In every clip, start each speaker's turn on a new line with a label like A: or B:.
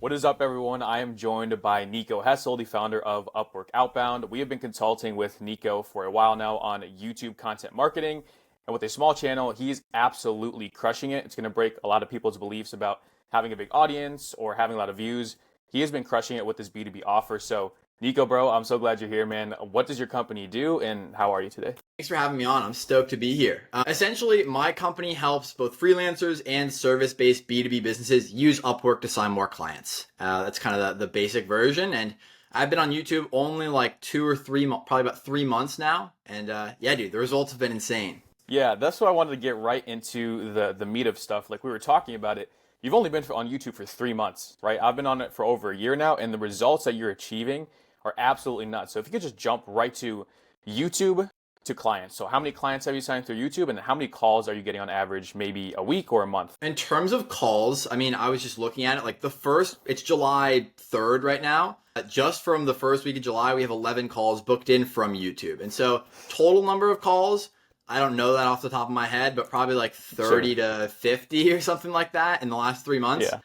A: What is up, everyone? I am joined by Nico Hessel, the founder of Upwork Outbound. We have been consulting with Nico for a while now on YouTube content marketing. And with a small channel, he's absolutely crushing it. It's going to break a lot of people's beliefs about having a big audience or having a lot of views. He has been crushing it with this B2B offer. So, Nico, bro, I'm so glad you're here, man. What does your company do and how are you today?
B: Thanks for having me on. I'm stoked to be here. Essentially, my company helps both freelancers and service-based B2B businesses use Upwork to sign more clients. That's kind of the basic version. And I've been on YouTube only like 2 or 3, probably about 3 months now. And yeah, dude, the results have been insane.
A: Yeah, that's what I wanted to get right into the meat of stuff. Like we were talking about it. You've only been on YouTube for 3 months, right? I've been on it for over a year now, and the results that you're achieving are absolutely nuts. So if you could just jump right to YouTube to clients. So how many clients have you signed through YouTube, and how many calls are you getting on average, maybe a week or a month?
B: In terms of calls, I mean, I was just looking at it like it's July 3rd right now. Just from the first week of July, we have 11 calls booked in from YouTube. And so total number of calls, I don't know that off the top of my head, but probably like 30 to 50 or something like that in the last 3 months.
A: Yeah.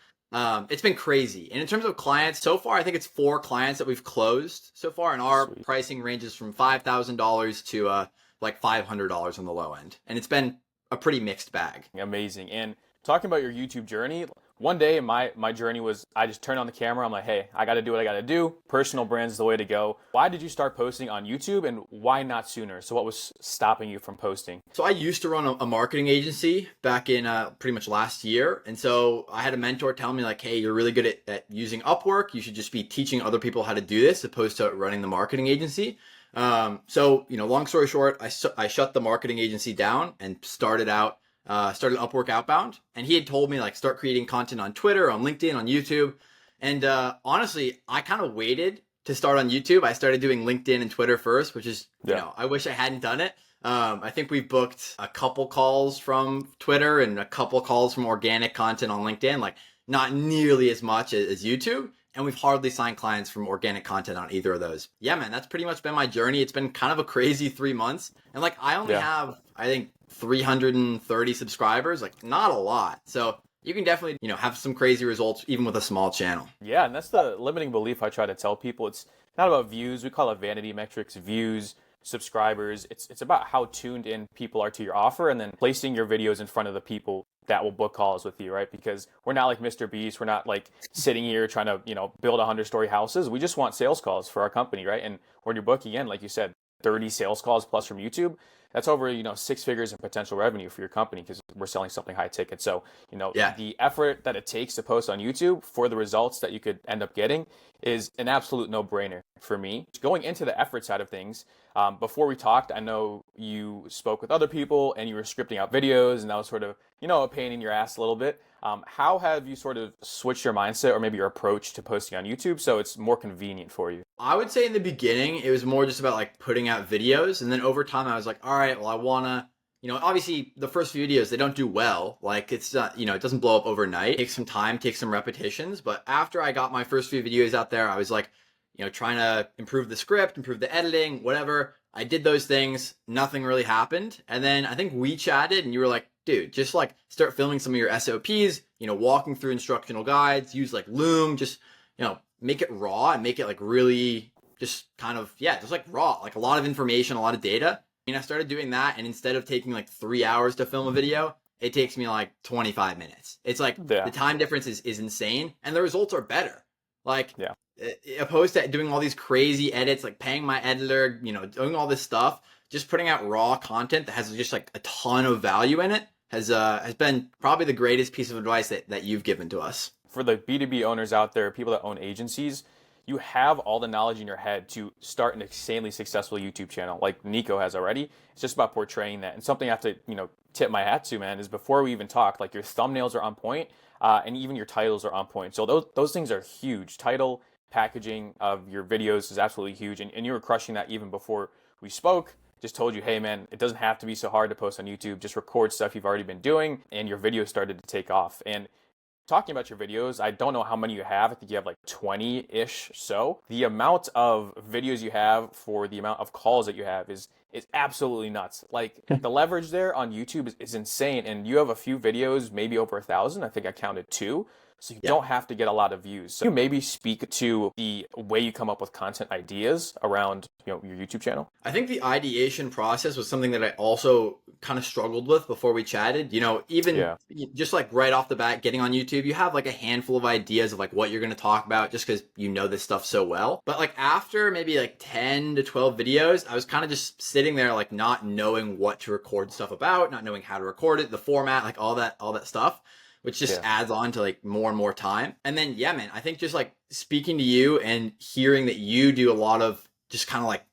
B: It's been crazy. And in terms of clients, so far, I think it's 4 clients that we've closed so far. And our pricing ranges from $5,000 to like $500 on the low end. And it's been a pretty mixed bag.
A: Amazing. And talking about your YouTube journey, one day my journey was I just turned on the camera. I'm like, hey, I got to do what I got to do. Personal brands is the way to go. Why did you start posting on YouTube, and why not sooner? So what was stopping you from posting?
B: So I used to run a marketing agency back in pretty much last year. And so I had a mentor tell me like, hey, you're really good at using Upwork. You should just be teaching other people how to do this opposed to running the marketing agency. So, long story short, I shut the marketing agency down and started Upwork Outbound. And he had told me like, start creating content on Twitter, on LinkedIn, on YouTube. And, honestly, I kind of waited to start on YouTube. I started doing LinkedIn and Twitter first, which is, I wish I hadn't done it. I think we've booked a couple calls from Twitter and a couple calls from organic content on LinkedIn, like not nearly as much as YouTube. And we've hardly signed clients from organic content on either of those. Yeah, man, that's pretty much been my journey. It's been kind of a crazy 3 months. And like, I only have, I think, 330 subscribers, like not a lot. So you can definitely, have some crazy results even with a small channel.
A: Yeah, and that's the limiting belief I try to tell people. It's not about views. We call it vanity metrics, views, subscribers. It's about how tuned in people are to your offer, and then placing your videos in front of the people that will book calls with you, right? Because we're not like Mr. Beast. We're not like sitting here trying to, build 100-story houses. We just want sales calls for our company, right? And when you're booking in, like you said, 30 sales calls plus from YouTube, that's over, 6 figures in potential revenue for your company because we're selling something high ticket. So, the effort that it takes to post on YouTube for the results that you could end up getting is an absolute no-brainer for me. Going into the effort side of things, before we talked, I know you spoke with other people and you were scripting out videos, and that was sort of, a pain in your ass a little bit. How have you sort of switched your mindset or maybe your approach to posting on YouTube so it's more convenient for you?
B: I would say in the beginning, it was more just about like putting out videos. And then over time, I was like, all right, well, I want to, obviously the first few videos, they don't do well. Like it's not, it doesn't blow up overnight. It takes some time, takes some repetitions. But after I got my first few videos out there, I was like, trying to improve the script, improve the editing, whatever. I did those things. Nothing really happened. And then I think we chatted and you were like, dude, just like start filming some of your SOPs, walking through instructional guides, use like Loom, just, make it raw and make it like really just kind of, just like raw, like a lot of information, a lot of data. I started doing that. And instead of taking like 3 hours to film a video, it takes me like 25 minutes. It's like the time difference is insane and the results are better. Like, opposed to doing all these crazy edits, like paying my editor, doing all this stuff, just putting out raw content that has just like a ton of value in it has been probably the greatest piece of advice that you've given to us.
A: For the B2B owners out there, people that own agencies, you have all the knowledge in your head to start an insanely successful YouTube channel like Nico has already. It's just about portraying that. And something I have to, tip my hat to, man, is before we even talk, like your thumbnails are on point, and even your titles are on point. So those things are huge. Title, packaging of your videos is absolutely huge. And you were crushing that even before we spoke. Just told you, hey man, it doesn't have to be so hard to post on YouTube. Just record stuff you've already been doing, and your video started to take off. And talking about your videos, I don't know how many you have. I think you have like 20-ish. So the amount of videos you have for the amount of calls that you have is absolutely nuts. Like the leverage there on YouTube is insane. And you have a few videos, maybe over 1,000. I think I counted 2. so you don't have to get a lot of views. So you maybe speak to the way you come up with content ideas around, your YouTube channel.
B: I think the ideation process was something that I also kind of struggled with before we chatted. Even just like right off the bat, getting on YouTube, you have like a handful of ideas of like what you're going to talk about just because you know this stuff so well. But like after maybe like 10 to 12 videos, I was kind of just sitting there like not knowing what to record stuff about, not knowing how to record it, the format, like all that stuff, which just adds on to like more and more time. And then, yeah, man, I think just like speaking to you and hearing that you do a lot of just kind of like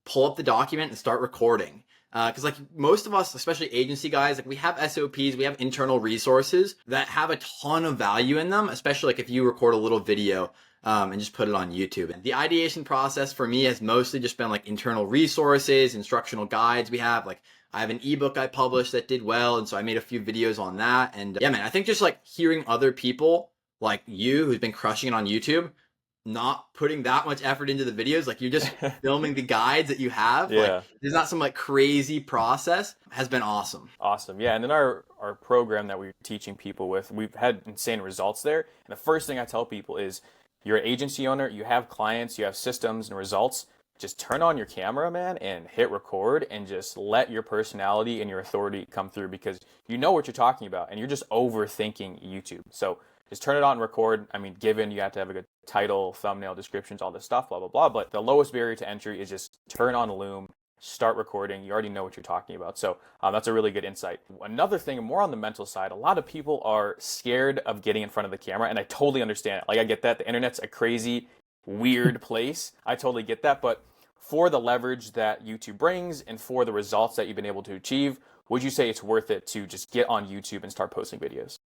B: pull up the document and start recording. Because like most of us, especially agency guys, like we have SOPs, we have internal resources that have a ton of value in them, especially like if you record a little video and just put it on YouTube. And the ideation process for me has mostly just been like internal resources, instructional guides. I have an ebook I published that did well, and so I made a few videos on that. And yeah, man, I think just like hearing other people like you who's been crushing it on YouTube, not putting that much effort into the videos, like you're just filming the guides that you have. Like there's not some like crazy process, has been awesome.
A: Awesome. Yeah. And then our program that we're teaching people with, we've had insane results there. And the first thing I tell people is you're an agency owner, you have clients, you have systems and results. Just turn on your camera, man, and hit record and just let your personality and your authority come through, because you know what you're talking about and you're just overthinking YouTube. So just turn it on and record. I mean, given you have to have a good title, thumbnail, descriptions, all this stuff, blah, blah, blah. But the lowest barrier to entry is just turn on Loom, start recording. You already know what you're talking about. So that's a really good insight. Another thing, more on the mental side, a lot of people are scared of getting in front of the camera, and I totally understand it. Like, I get that. The internet's a crazy, weird place. I totally get that. But for the leverage that YouTube brings and for the results that you've been able to achieve, would you say it's worth it to just get on YouTube and start posting videos?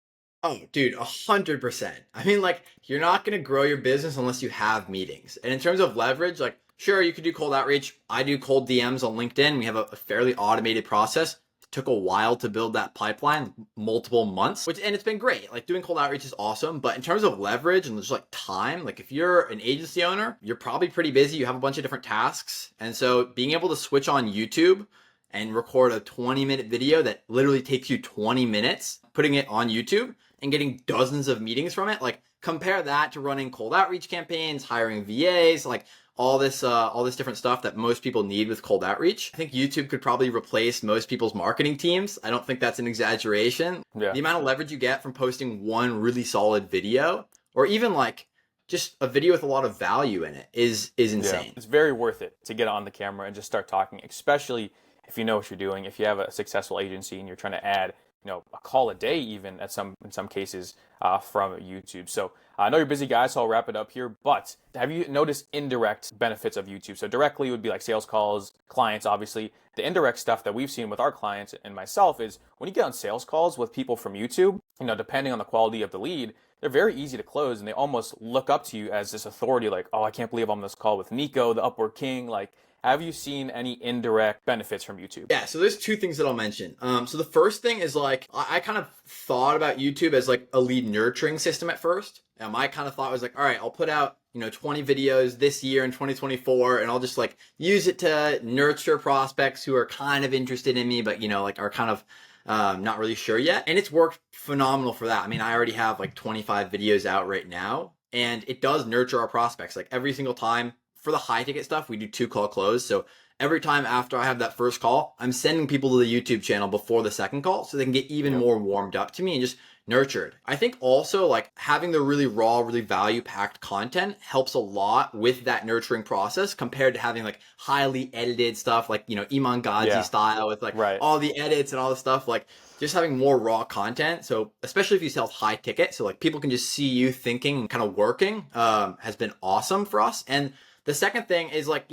B: Oh, dude, 100%. I mean, like, you're not going to grow your business unless you have meetings. And in terms of leverage, like, sure, you could do cold outreach. I do cold DMs on LinkedIn. We have a fairly automated process. It took a while to build that pipeline, multiple months, and it's been great. Like, doing cold outreach is awesome. But in terms of leverage and just like time, like if you're an agency owner, you're probably pretty busy. You have a bunch of different tasks. And so being able to switch on YouTube and record a 20-minute video that literally takes you 20 minutes, putting it on YouTube and getting dozens of meetings from it, like compare that to running cold outreach campaigns, hiring VAs, like all this different stuff that most people need with cold outreach. I think YouTube could probably replace most people's marketing teams. I don't think that's an exaggeration. Yeah. The amount of leverage you get from posting one really solid video, or even like just a video with a lot of value in it, is insane.
A: Yeah. It's very worth it to get on the camera and just start talking, especially if you know what you're doing. If you have a successful agency and you're trying to add a call a day even in some cases from YouTube. So I know you're busy, guys, so I'll wrap it up here. But have you noticed indirect benefits of YouTube? So directly would be like sales calls, clients, obviously. The indirect stuff that we've seen with our clients and myself is when you get on sales calls with people from YouTube, depending on the quality of the lead, they're very easy to close and they almost look up to you as this authority, like, oh, I can't believe I'm on this call with Nico, the Upwork King. Like, have you seen any indirect benefits from YouTube?
B: Yeah, so there's two things that I'll mention. So the first thing is like, I kind of thought about YouTube as like a lead nurturing system at first. My kind of thought was like, all right, I'll put out 20 videos this year in 2024, and I'll just like use it to nurture prospects who are kind of interested in me, but like are kind of not really sure yet. And it's worked phenomenal for that. I mean, I already have like 25 videos out right now, and it does nurture our prospects. Like every single time. For the high ticket stuff, we do 2-call close. So every time after I have that first call, I'm sending people to the YouTube channel before the second call so they can get even more warmed up to me and just nurtured. I think also like having the really raw, really value packed content helps a lot with that nurturing process compared to having like highly edited stuff like, Iman Gadzhi style with like all the edits and all the stuff, like just having more raw content. So especially if you sell high ticket, so like people can just see you thinking and kind of working, has been awesome for us. And the second thing is like,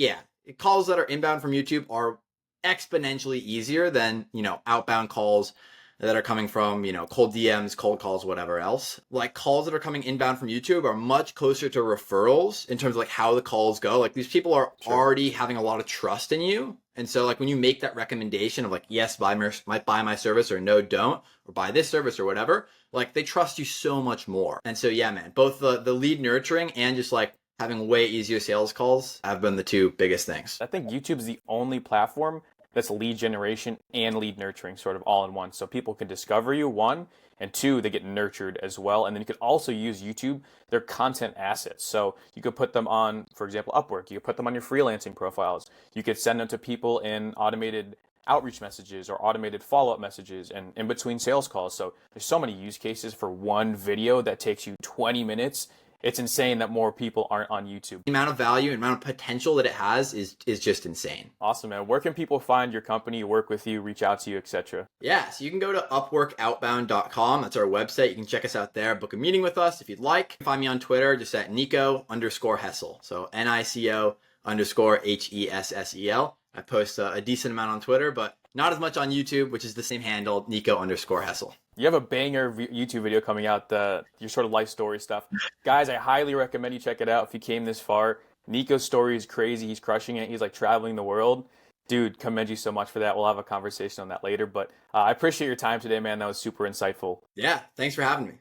B: calls that are inbound from YouTube are exponentially easier than, outbound calls that are coming from, cold DMs, cold calls, whatever else. Like calls that are coming inbound from YouTube are much closer to referrals in terms of like how the calls go. Like these people are already having a lot of trust in you. And so like when you make that recommendation of like, yes, buy my service, or no, don't, or buy this service or whatever, like they trust you so much more. And so, yeah, man, both the lead nurturing and just like having way easier sales calls have been the two biggest things.
A: I think YouTube's the only platform that's lead generation and lead nurturing sort of all in one. So people can discover you, one, and two, they get nurtured as well. And then you could also use YouTube, their content assets. So you could put them on, for example, Upwork. You could put them on your freelancing profiles. You could send them to people in automated outreach messages or automated follow-up messages and in between sales calls. So there's so many use cases for one video that takes you 20 minutes. It's insane that more people aren't on YouTube.
B: The amount of value and amount of potential that it has is just insane.
A: Awesome, man. Where can people find your company, work with you, reach out to you, etc.?
B: Yeah, so you can go to upworkoutbound.com. That's our website. You can check us out there, book a meeting with us if you'd like. Find me on Twitter just at Nico_Hessel. So Nico_HESSEL. I post a decent amount on Twitter, but not as much on YouTube, which is the same handle, Nico_Hessel.
A: You have a banger YouTube video coming out, your sort of life story stuff. Guys, I highly recommend you check it out if you came this far. Nico's story is crazy. He's crushing it. He's like traveling the world. Dude, commend you so much for that. We'll have a conversation on that later. But I appreciate your time today, man. That was super insightful.
B: Yeah, thanks for having me.